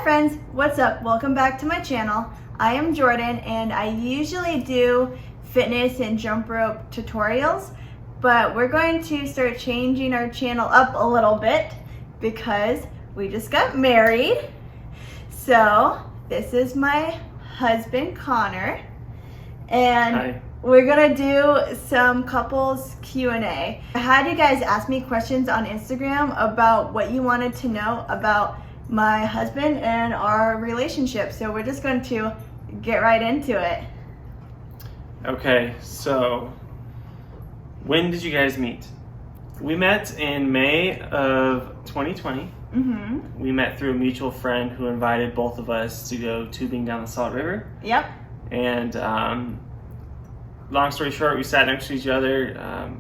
Hi friends, what's up? Welcome back to my channel. I am Jordan and I usually do fitness and jump rope tutorials, but we're going to start changing our channel up a little bit because we just got married. So this is my husband Connor and Hi. We're gonna do some couples Q&A. I had you guys ask me questions on Instagram about what you wanted to know about my husband and our relationship. So we're just going to get right into it. Okay, so when did you guys meet? We met in May of 2020. We met through a mutual friend who invited both of us to go tubing down the Salt River. Yep. And long story short, we sat next to each other.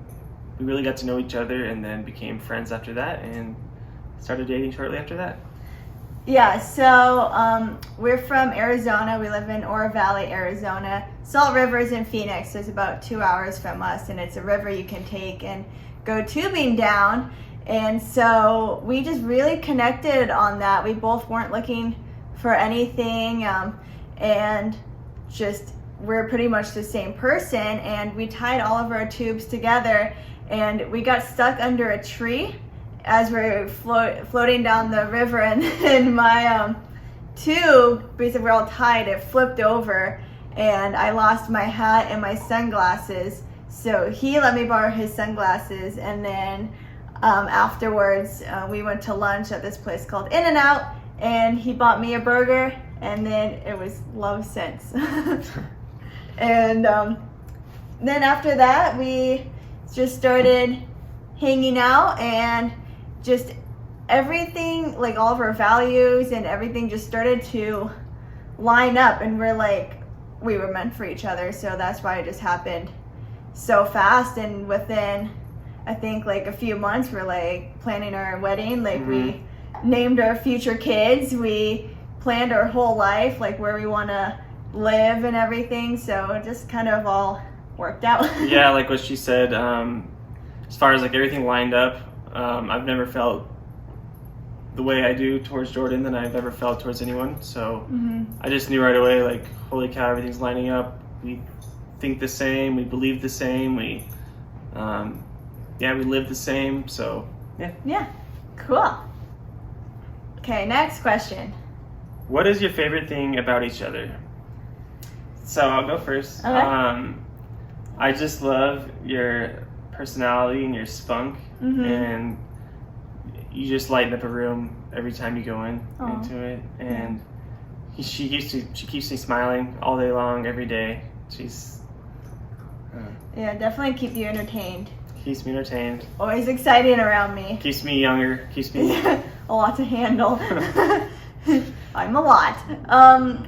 We really got to know each other and then became friends after that and started dating shortly after that. Yeah, so we're from Arizona. We live in Oro Valley, Arizona. Salt River is in Phoenix. It's about 2 hours from us, and it's a river you can take and go tubing down. And so we just really connected on that. We both weren't looking for anything, and just we're pretty much the same person. And we tied all of our tubes together, and we got stuck under a tree as we're floating down the river, and then my tube, basically we're all tied, it flipped over and I lost my hat and my sunglasses. So he let me borrow his sunglasses, and then afterwards we went to lunch at this place called In-N-Out, and he bought me a burger, and then it was love since. And then after that we just started hanging out, and just everything, like all of our values and everything just started to line up, and we're like, we were meant for each other. So that's why it just happened so fast, and within I think like a few months we're like planning our wedding. Like we named our future kids, we planned our whole life, like where we want to live and everything. So it just kind of all worked out. Yeah, like what she said, as far as like everything lined up, I've never felt the way I do towards Jordan than I've ever felt towards anyone. So I just knew right away, like, holy cow, everything's lining up. We think the same, we believe the same, we live the same. So Yeah, cool. Okay, next question. What is your favorite thing about each other? So I'll go first. Okay. I just love your personality and your spunk, and you just lighten up a room every time you go into it. And she keeps me smiling all day long, every day. She's Yeah, definitely keep you entertained. keeps me entertained, Always exciting around me. keeps me younger, keeps me. A lot to handle. I'm a lot.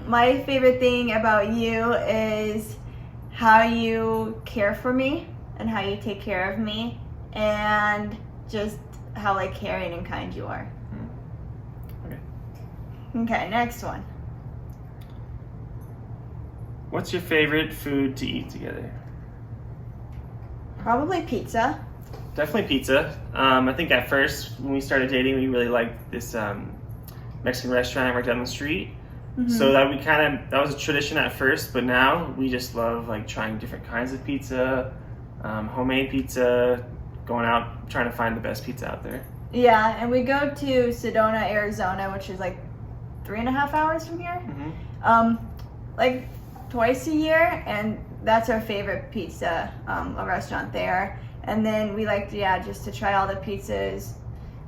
My favorite thing about you is how you care for me and how you take care of me, and just how like caring and kind you are. Okay, next one. What's your favorite food to eat together? Probably pizza. Definitely pizza. I think at first when we started dating, we really liked this Mexican restaurant right down the street. So that was a tradition at first, but now we just love like trying different kinds of pizza, homemade pizza, going out trying to find the best pizza out there. Yeah, and we go to Sedona, Arizona, which is like 3.5 hours from here. Like twice a year, and that's our favorite pizza, a restaurant there. And then we like just to try all the pizzas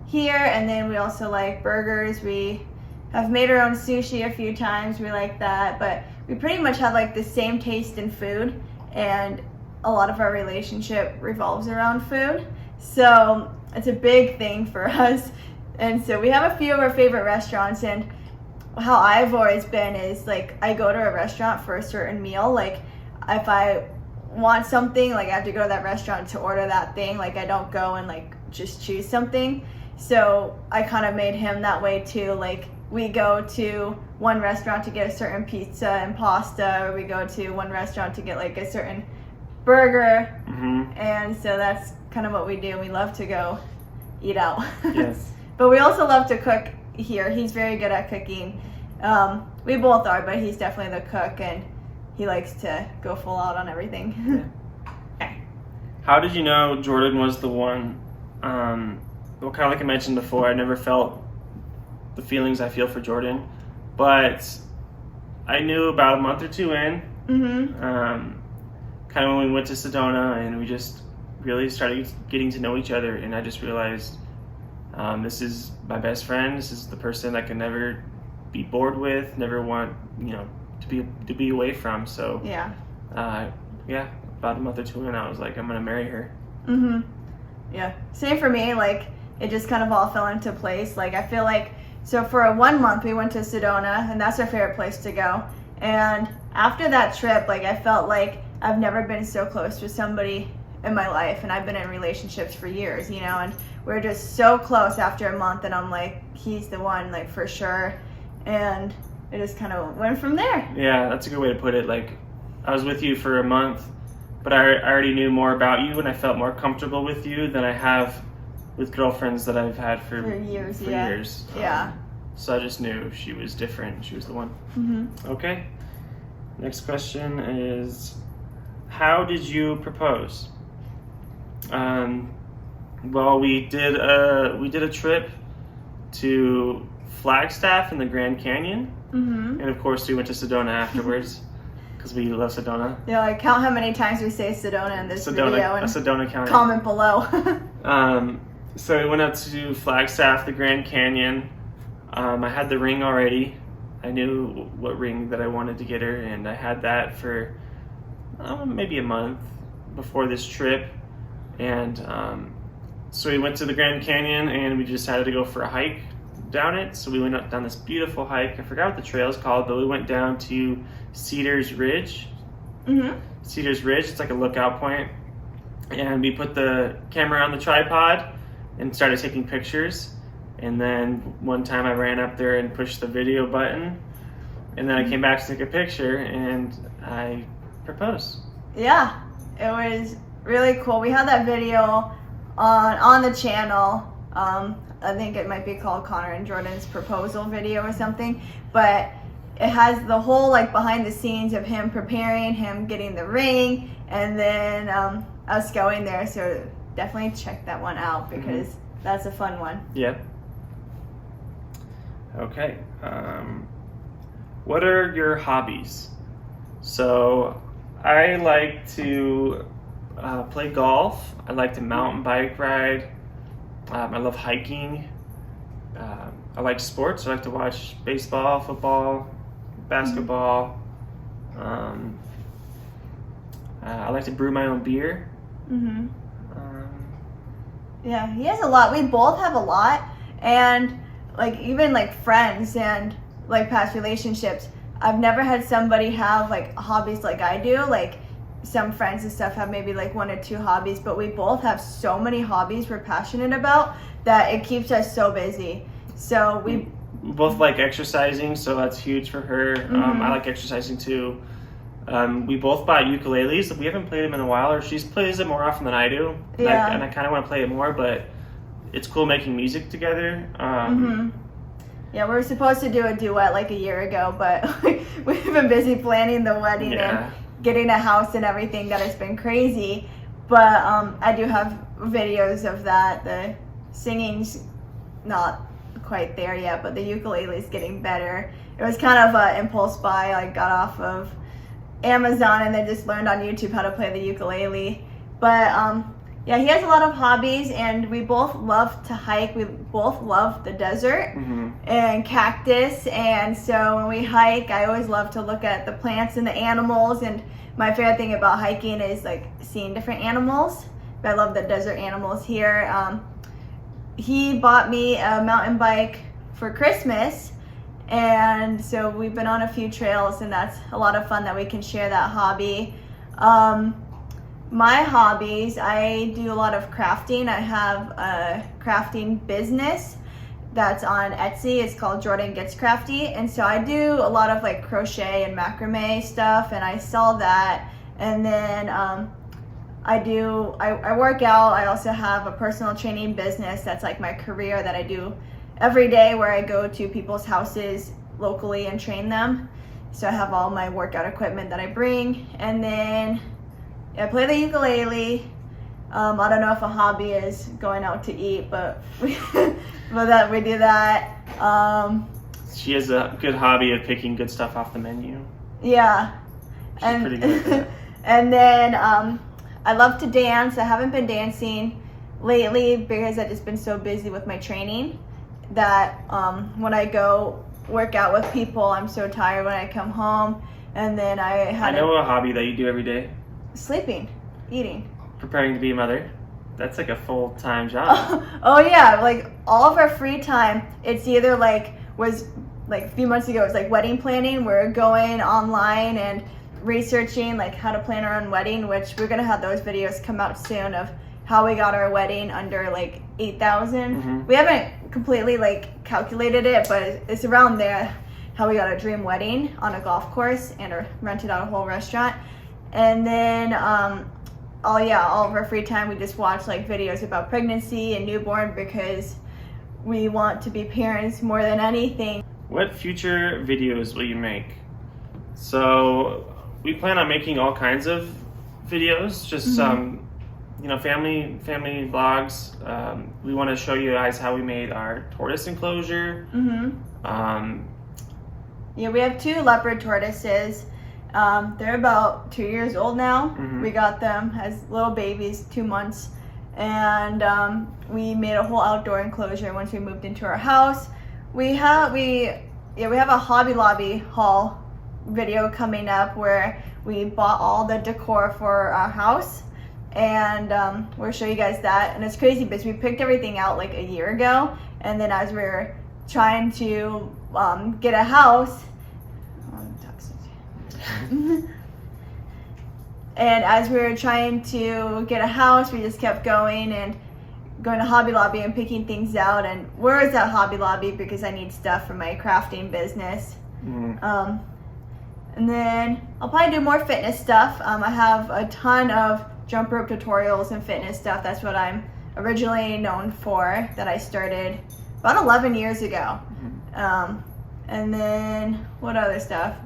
here, and then we also like burgers. We have made our own sushi a few times. We like that, but we pretty much have like the same taste in food, and a lot of our relationship revolves around food. So it's a big thing for us. And so we have a few of our favorite restaurants, and how I've always been is like I go to a restaurant for a certain meal. Like if I want something, like I have to go to that restaurant to order that thing. Like I don't go and like just choose something. So I kind of made him that way too. Like we go to one restaurant to get a certain pizza and pasta, or we go to one restaurant to get like a certain burger. And so that's kind of what we do. We love to go eat out. Yes. But we also love to cook here. He's very good at cooking, We both are, but he's definitely the cook, and he likes to go full out on everything. Okay. How did you know Jordan was the one? Well, kind of like I mentioned before, I never felt the feelings I feel for Jordan, but I knew about a month or two in, kind of when we went to Sedona, and we just really started getting to know each other, and I just realized this is my best friend. This is the person I can never be bored with, never want to be away from. So Yeah. About a month or two in, I was like, I'm gonna marry her. Yeah. Same for me. Like, it just kind of all fell into place. Like, I feel like, so for a 1 month we went to Sedona, and that's our favorite place to go. And after that trip, like, I felt like I've never been so close to somebody in my life, and I've been in relationships for years, and we're just so close after a month, and I'm like, he's the one, like, for sure. And it just kind of went from there. Yeah, that's a good way to put it. Like, I was with you for a month, but I already knew more about you, and I felt more comfortable with you than I have with girlfriends that I've had for years. Yeah. So I just knew she was different. She was the one. Okay. Next question is, how did you propose? Well, we did a trip to Flagstaff in the Grand Canyon, and of course we went to Sedona afterwards because we love Sedona. Yeah, like, count how many times we say Sedona in this video, and Sedona County. comment below. So we went up to Flagstaff, the Grand Canyon. I had the ring already. I knew what ring that I wanted to get her, and I had that for maybe a month before this trip. And so we went to the Grand Canyon, and we decided to go for a hike down it. So we went up down this beautiful hike. I forgot what the trail is called, but we went down to Cedars Ridge. Cedars Ridge, it's like a lookout point. And we put the camera on the tripod and started taking pictures. And then one time I ran up there and pushed the video button, and then I came back to take a picture, and I proposed. Yeah, it was really cool. We had that video on the channel. I think it might be called Connor and Jordan's proposal video or something, but it has the whole, like, behind the scenes of him preparing, him getting the ring, and then us going there. So definitely check that one out, because that's a fun one. Yep. Okay. What are your hobbies? So I like to play golf. I like to mountain bike ride. I love hiking. I like sports. I like to watch baseball, football, basketball. I like to brew my own beer. Yeah, he has a lot. We both have a lot, and like, even like friends and like past relationships, I've never had somebody have like hobbies like I do. Like, some friends and stuff have maybe like 1 or 2 hobbies, but we both have so many hobbies we're passionate about that it keeps us so busy. So we both like exercising, so that's huge for her. I like exercising too. We both bought ukuleles. We haven't played them in a while, or she plays them more often than I do. Yeah. And I kind of want to play it more, but it's cool making music together. Yeah, we were supposed to do a duet like a year ago, but we've been busy planning the wedding and getting a house and everything that has been crazy. But I do have videos of that. The singing's not quite there yet, but the ukulele's getting better. It was kind of an impulse buy. I got off of Amazon and then just learned on YouTube how to play the ukulele. But yeah, he has a lot of hobbies, and we both love to hike. We both love the desert and cactus, and so when we hike, I always love to look at the plants and the animals. And my favorite thing about hiking is like seeing different animals. But I love the desert animals here. He bought me a mountain bike for Christmas, and so we've been on a few trails, and that's a lot of fun that we can share that hobby. My hobbies, I do a lot of crafting. I have a crafting business that's on Etsy. It's called Jordan Gets Crafty, and so I do a lot of like crochet and macrame stuff, and I sell that. And then I work out. I also have a personal training business that's like my career that I do every day, where I go to people's houses locally and train them. So I have all my workout equipment that I bring, and then I play the ukulele. I don't know if a hobby is going out to eat, but we do that. She has a good hobby of picking good stuff off the menu. Yeah. She's pretty good at that. And then I love to dance. I haven't been dancing lately because I've just been so busy with my training that when I go work out with people, I'm so tired when I come home. And then I know a hobby that you do every day. Sleeping, eating. Preparing to be a mother. That's like a full-time job. Oh yeah, like all of our free time, it's either was a few months ago, it was like wedding planning. We're going online and researching like how to plan our own wedding, which we're gonna have those videos come out soon of how we got our wedding under like 8,000. Mm-hmm. We haven't completely like calculated it, but it's around there. How we got a dream wedding on a golf course and rented out a whole restaurant. And then all of our free time we just watch like videos about pregnancy and newborn because we want to be parents more than anything. What future videos will you make? So we plan on making all kinds of videos, just family vlogs. We want to show you guys how we made our tortoise enclosure. Yeah, we have 2 leopard tortoises. They're about 2 years old now. We got them as little babies, 2 months, and we made a whole outdoor enclosure once we moved into our house. We have a Hobby Lobby haul video coming up where we bought all the decor for our house, and we'll show you guys that. And it's crazy because we picked everything out like a year ago, and then as we were trying to get a house, and as we were trying to get a house, we just kept going to Hobby Lobby and picking things out. And where is that Hobby Lobby? Because I need stuff for my crafting business. And then I'll probably do more fitness stuff. I have a ton of jump rope tutorials and fitness stuff. That's what I'm originally known for, that I started about 11 years ago. And then what other stuff?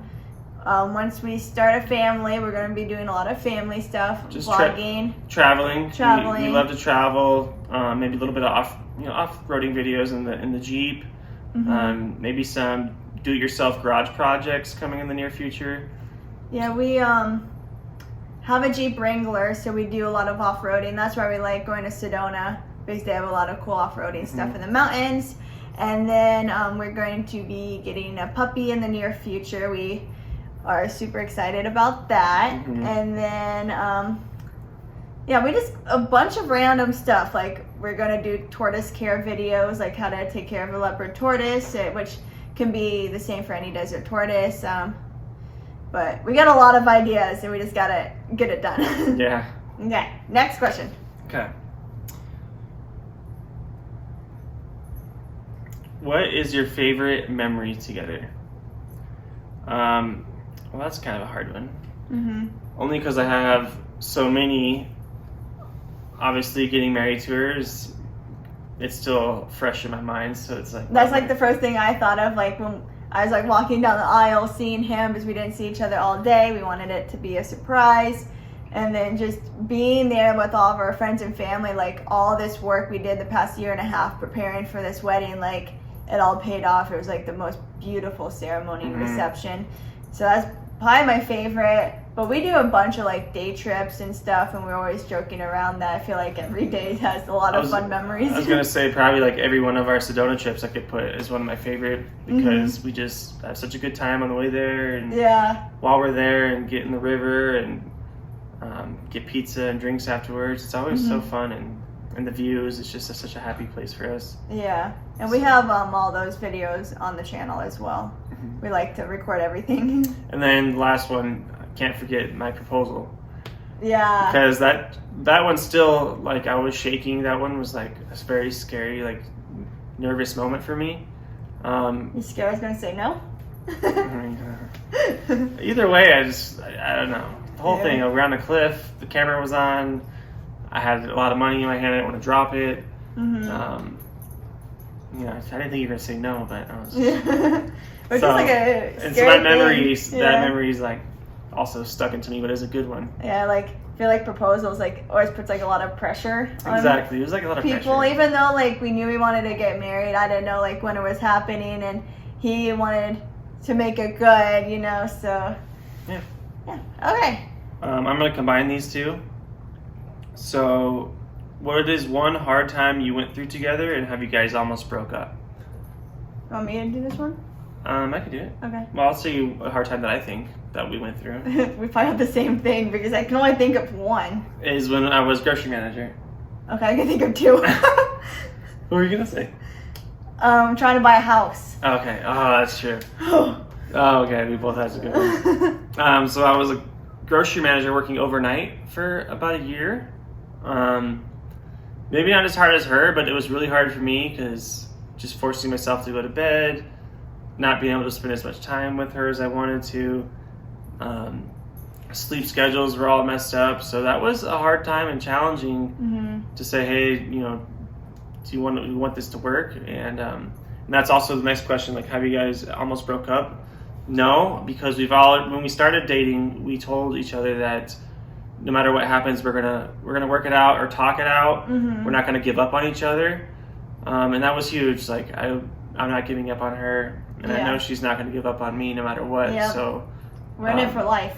Once we start a family, we're going to be doing a lot of family stuff, just vlogging, traveling. We love to travel. Maybe a little bit of off-roading videos in the Jeep. Maybe some do-it-yourself garage projects coming in the near future. Yeah, we have a Jeep Wrangler, so we do a lot of off-roading. That's why we like going to Sedona, because they have a lot of cool off-roading stuff in the mountains. And then we're going to be getting a puppy in the near future. We are super excited about that. And then we just a bunch of random stuff. Like we're gonna do tortoise care videos, like how to take care of a leopard tortoise, which can be the same for any desert tortoise. But we got a lot of ideas and we just gotta get it done. Yeah. Okay, next question. Okay. What is your favorite memory together? Well, that's kind of a hard one. Only because I have so many. Obviously, getting married to her it's still fresh in my mind. So it's like that's like the first thing I thought of, like when I was like walking down the aisle, seeing him, because we didn't see each other all day. We wanted it to be a surprise, and then just being there with all of our friends and family. Like all this work we did the past year and a half preparing for this wedding, like it all paid off. It was like the most beautiful ceremony and reception. So that's probably my favorite. But we do a bunch of like day trips and stuff, and we're always joking around that. I feel like every day has a lot of fun memories. I was gonna say probably like every one of our Sedona trips I could put is one of my favorite, because we just have such a good time on the way there, and while we're there and get in the river and get pizza and drinks afterwards. It's always so fun, and the views. It's just such a happy place for us. Yeah, and we have all those videos on the channel as well. We like to record everything. And then the last one, I can't forget my proposal. Yeah. Because that one still, like, I was shaking. That one was like a very scary, like, nervous moment for me. You scared I was going to say no? Either way, I don't know. The whole thing, we're on a cliff, the camera was on, I had a lot of money in my hand, I didn't want to drop it. Yeah, I didn't think you were gonna say no, but I was. Which So- is like a And scary so that thing. memory is like also stuck into me, but it's a good one. Yeah, like I feel like proposals like always puts like a lot of pressure on Exactly, it was like a lot of people. pressure. Even though like we knew we wanted to get married, I didn't know like when it was happening, and he wanted to make it good, you know. So Yeah. Okay. I'm gonna combine these two. So, what is one hard time you went through together, and have you guys almost broke up? You want me to do this one? I could do it. Okay. Well, I'll tell you a hard time that I think that we went through We probably have the same thing because I can only think of one. is when I was grocery manager. Okay, I can think of two. What were you gonna say? Trying to buy a house. Okay. Oh, that's true. Oh, okay. We both had a good one. So I was a grocery manager working overnight for about a year. Maybe not as hard as her, but it was really hard for me because just forcing myself to go to bed, not being able to spend as much time with her as I wanted to. Sleep schedules were all messed up, so that was a hard time and challenging to say, hey, you know, do you want this to work? And that's also the next question, like, have you guys almost broke up? No, because when we started dating, we told each other that no matter what happens, we're gonna work it out or talk it out. We're not gonna give up on each other, and that was huge. Like I'm not giving up on her, and I know she's not gonna give up on me no matter what. Yep. So we're in it for life.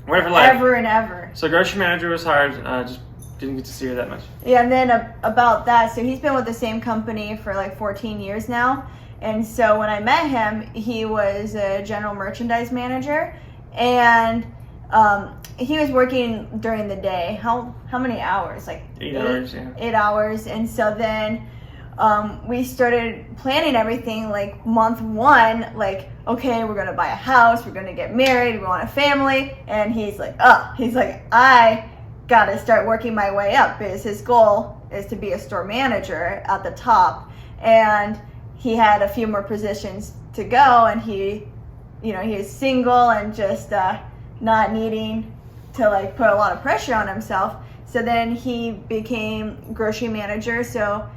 we're in it for life. Ever and ever. So grocery manager was hard. Just didn't get to see her that much. Yeah, and then about that, so he's been with the same company for like 14 years now. And so when I met him, he was a general merchandise manager, and he was working during the day. How many hours? Like 8 hours, yeah. 8 hours. And so then we started planning everything like month one, like, okay, we're gonna buy a house, we're gonna get married, we want a family. And he's like, I gotta start working my way up because his goal is to be a store manager at the top. And he had a few more positions to go, and he is single and just not needing to like put a lot of pressure on himself. So then he became grocery manager. So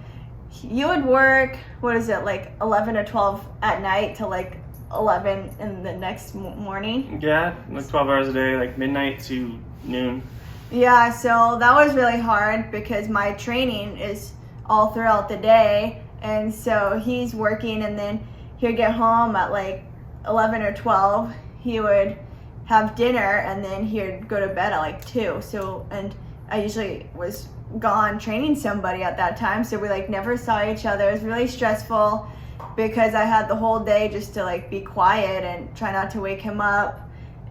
you would work, like 11 to 12 at night to like 11 in the next morning. Yeah, like 12 hours a day, like midnight to noon. Yeah, so that was really hard because my training is all throughout the day. And so he's working, and then he'd get home at like 11 or 12. He would have dinner, and then he'd go to bed at like 2. So, and I usually was gone training somebody at that time. So we like never saw each other. It was really stressful because I had the whole day just to like be quiet and try not to wake him up,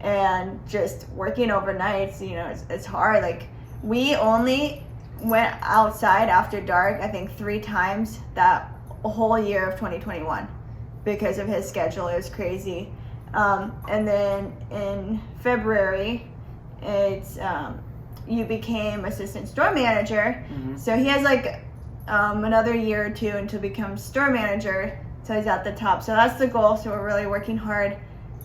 and just working overnight. So, it's hard. Like we only went outside after dark, I think 3 times that whole year of 2021 because of his schedule. It was crazy. And then in February, it's you became assistant store manager. So he has like another year or 2 until become store manager. So he's at the top. So that's the goal. So we're really working hard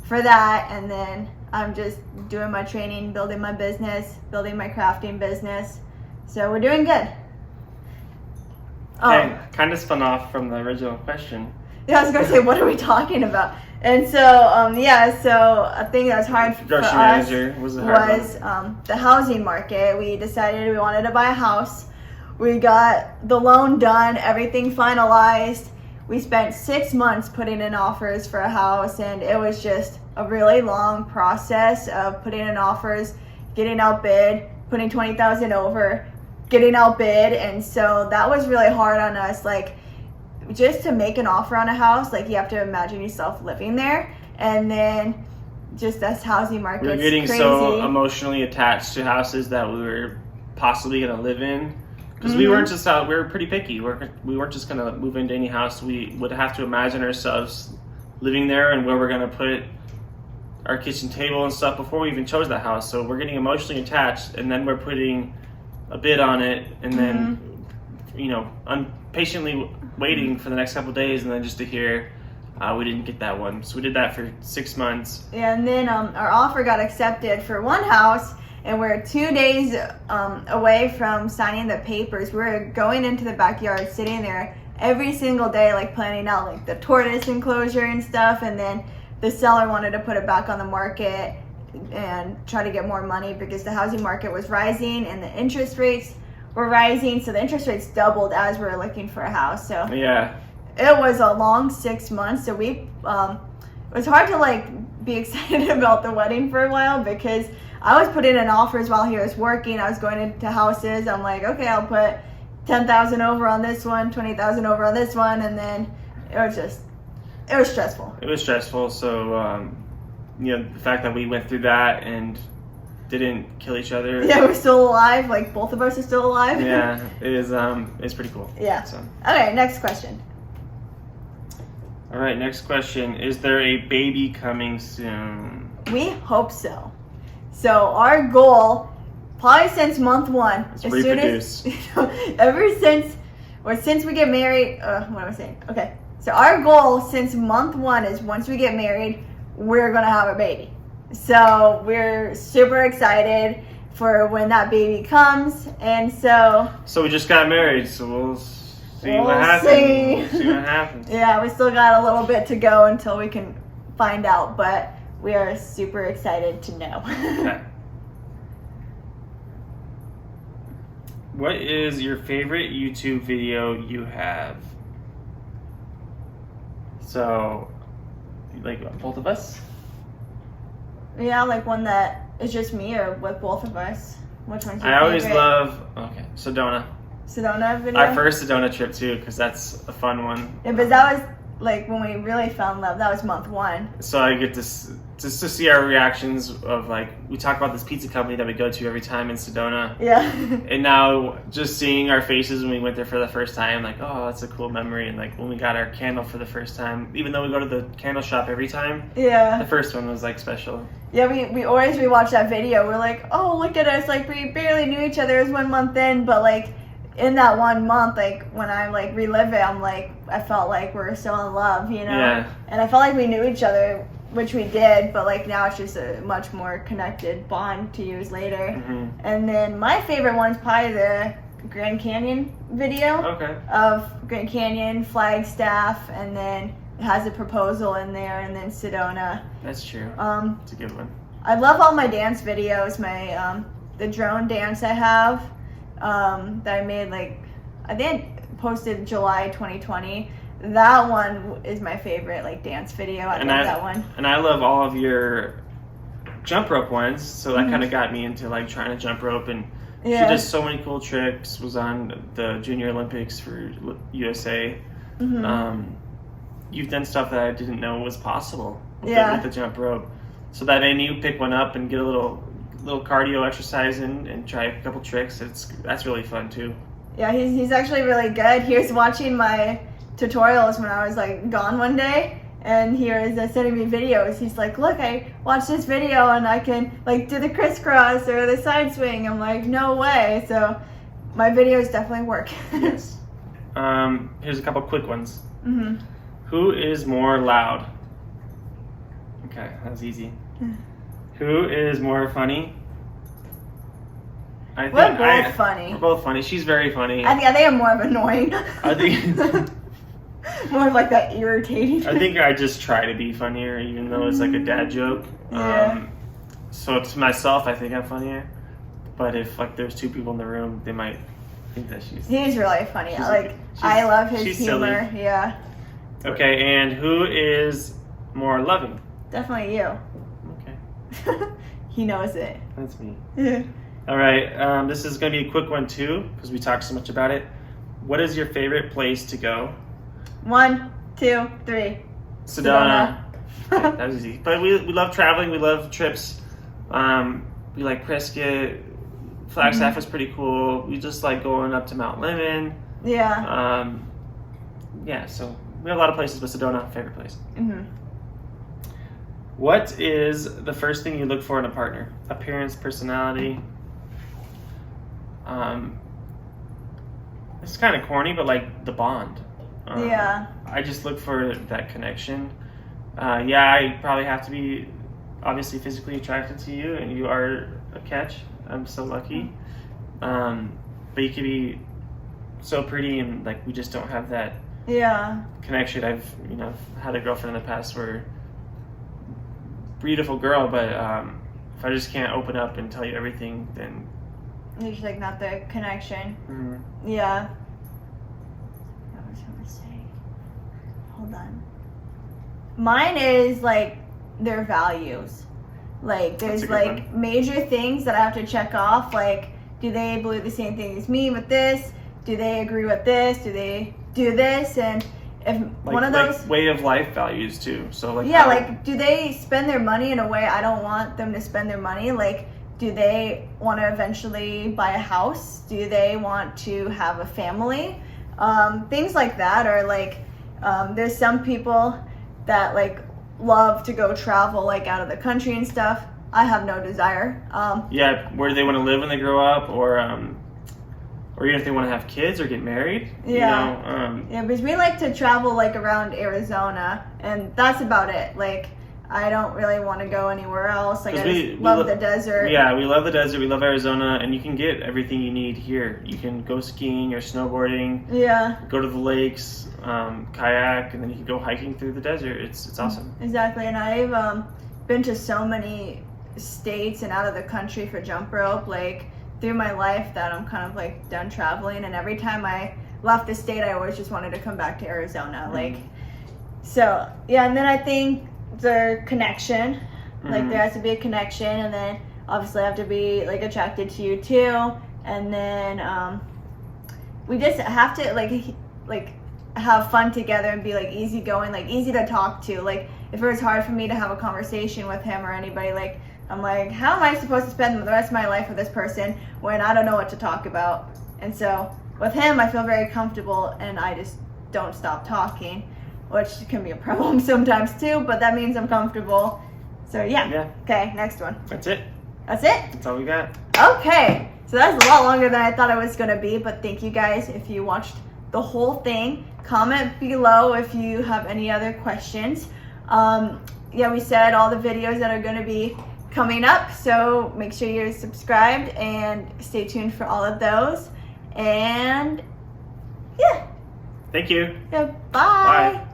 for that. And then I'm just doing my training, building my business, building my crafting business. So we're doing good. Okay, kind of spun off from the original question. Yeah, I was gonna say, what are we talking about? And so, so a thing that was hard for Grocery us manager was a hard one. the housing market. We decided we wanted to buy a house. We got the loan done, everything finalized. We spent 6 months putting in offers for a house, and it was just a really long process of putting in offers, getting outbid, putting 20,000 over, getting outbid. And so that was really hard on us. Like, just to make an offer on a house, like, you have to imagine yourself living there. And then just this housing market, We were getting so emotionally attached to houses that we were possibly going to live in. Because we weren't just we were pretty picky. We weren't just going to move into any house. We would have to imagine ourselves living there and where we're going to put our kitchen table and stuff before we even chose that house. So we're getting emotionally attached, and then we're putting a bid on it, and then patiently waiting for the next couple of days, and then just to hear we didn't get that one. So we did that for 6 months. Yeah, and then our offer got accepted for one house, and we're 2 days away from signing the papers. We're going into the backyard, sitting there, every single day, like planning out like the tortoise enclosure and stuff. And then the seller wanted to put it back on the market and try to get more money because the housing market was rising and the interest rates were rising. So the interest rates doubled as we were looking for a house. So Yeah. it was a long 6 months. So we, it was hard to like be excited about the wedding for a while because I was putting in offers while he was working. I was going into houses. I'm like, okay, I'll put 10,000 over on this one, 20,000 over on this one, and then it was stressful. It was stressful. So, you know, the fact that we went through that and didn't kill each other. Yeah, we're still alive. Like both of us are still alive. Yeah, it's pretty cool. Yeah. So. Okay, next question. All right, next question. Is there a baby coming soon? We hope so. So our goal, probably since month one, Is reproduce. since we get married. What am I saying? Okay. So our goal since month one is once we get married, we're gonna have a baby. So we're super excited for when that baby comes, and so. So we just got married, so we'll see We'll what happens. see. We'll see what happens. Yeah, we still got a little bit to go until we can find out, but we are super excited to know. Okay. What is your favorite YouTube video you have? So, like both of us? Yeah, like one that is just me or with both of us. Which one's your I always favorite? love, Sedona. Sedona video? Our first Sedona trip too, because that's a fun one. Yeah, but that was like when we really fell in love. That was month one. So I get to just to see our reactions of like, we talk about this pizza company that we go to every time in Sedona. Yeah. And now just seeing our faces when we went there for the first time, like, oh, that's a cool memory. And like when we got our candle for the first time, even though we go to the candle shop every time, Yeah. the first one was like special. Yeah, we always rewatch that video. We're like, oh, look at us. Like, we barely knew each other. It was 1 month in, but like, in that 1 month, like, when I like relive it, I'm like, I felt like we're still in love, you know? Yeah. And I felt like we knew each other, which we did, but like now it's just a much more connected bond 2 years later. Mm-hmm. And then my favorite one's probably the Grand Canyon video Okay. of Grand Canyon, Flagstaff, and then it has a proposal in there, and then Sedona. That's true. It's a good one. I love all my dance videos. My the drone dance I have that I made, like, I think posted July 2020. That one is my favorite, like, dance video. I love that one. And I love all of your jump rope ones, so that Mhm. kind of got me into like trying to jump rope, and Yeah. she does so many cool tricks. Was on the Junior Olympics for USA. Mhm. You've done stuff that I didn't know was possible with, Yeah. with the jump rope. So that then you pick one up and get a little cardio exercise and try a couple tricks. That's really fun too. Yeah, he's actually really good. He was watching my tutorials when I was like gone one day, and he was sending me videos. He's like, look, I watched this video and I can like do the crisscross or the side swing. I'm like, no way. So my videos definitely work. Yes. Here's a couple quick ones. Hmm. Who is more loud? Okay, that was easy. Who is more funny? I We're both funny. We're both funny. She's very funny. I think I'm more of annoying. I think more of like that irritating. I think I just try to be funnier, even though it's like a dad joke. Yeah. So to myself, I think I'm funnier. But if like there's two people in the room, they might think that she's. He's really funny. She's- I love his she's humor. silly. Yeah, Okay, and who is more loving? definitely you. Okay, He knows it. that's me. Yeah. All right, this is going to be a quick one too, because we talked so much about it. What is your favorite place to go? 1, 2, 3. Sedona. Okay, that was easy. But we love traveling. We love trips. We like Prescott. Flagstaff was pretty cool. We just like going up to Mount Lemmon. Yeah. Yeah, so we have a lot of places, but Sedona, favorite place. Hmm. What is the first thing you look for in a partner? Appearance, personality. It's kind of corny, but like the bond. Yeah. I just look for that connection. Yeah, I probably have to be obviously physically attracted to you, and you are a catch. I'm so lucky. But you could be so pretty, and like we just don't have that Yeah. connection. I've had a girlfriend in the past where beautiful girl, but if I just can't open up and tell you everything, then There's like not the connection. mm, Yeah. What was I gonna say? Hold on. Mine is like their values. Like That's there's a good like major things that I have to check off. Like, do they believe the same thing as me with this? Do they agree with this? Do they do this? And if like, one of those, like way of life values too. So like yeah, how- like do they spend their money in a way I don't want them to spend their money? Like, do they want to eventually buy a house? Do they want to have a family? Things like that. Or like, there's some people that like love to go travel like out of the country and stuff. I have no desire. yeah, where do they want to live when they grow up, or even if they want to have kids or get married. Yeah. You know, Yeah, because we like to travel like around Arizona, and that's about it. Like, I don't really want to go anywhere else. Like, I 'Cause just love the desert. yeah, we love the desert. We love Arizona, and you can get everything you need here. You can go skiing or snowboarding, Yeah, go to the lakes, kayak, and then you can go hiking through the desert. It's awesome. exactly. And I've been to so many states and out of the country for jump rope, like through my life, that I'm kind of like done traveling. And every time I left the state, I always just wanted to come back to Arizona. Like, so yeah. And then I think the connection, like there has to be a connection, and then obviously I have to be like attracted to you too. And then we just have to like have fun together and be like easygoing, like easy to talk to. Like if it was hard for me to have a conversation with him or anybody, like I'm like, how am I supposed to spend the rest of my life with this person when I don't know what to talk about? And so with him, I feel very comfortable, and I just don't stop talking, which can be a problem sometimes too, but that means I'm comfortable. So yeah. Yeah. Okay, next one. That's it. That's it? That's all we got. Okay, so that's a lot longer than I thought it was going to be, but thank you guys if you watched the whole thing. Comment below if you have any other questions. Yeah, we said all the videos that are going to be coming up, so make sure you're subscribed and stay tuned for all of those. And yeah, Thank you. yeah, Bye. bye.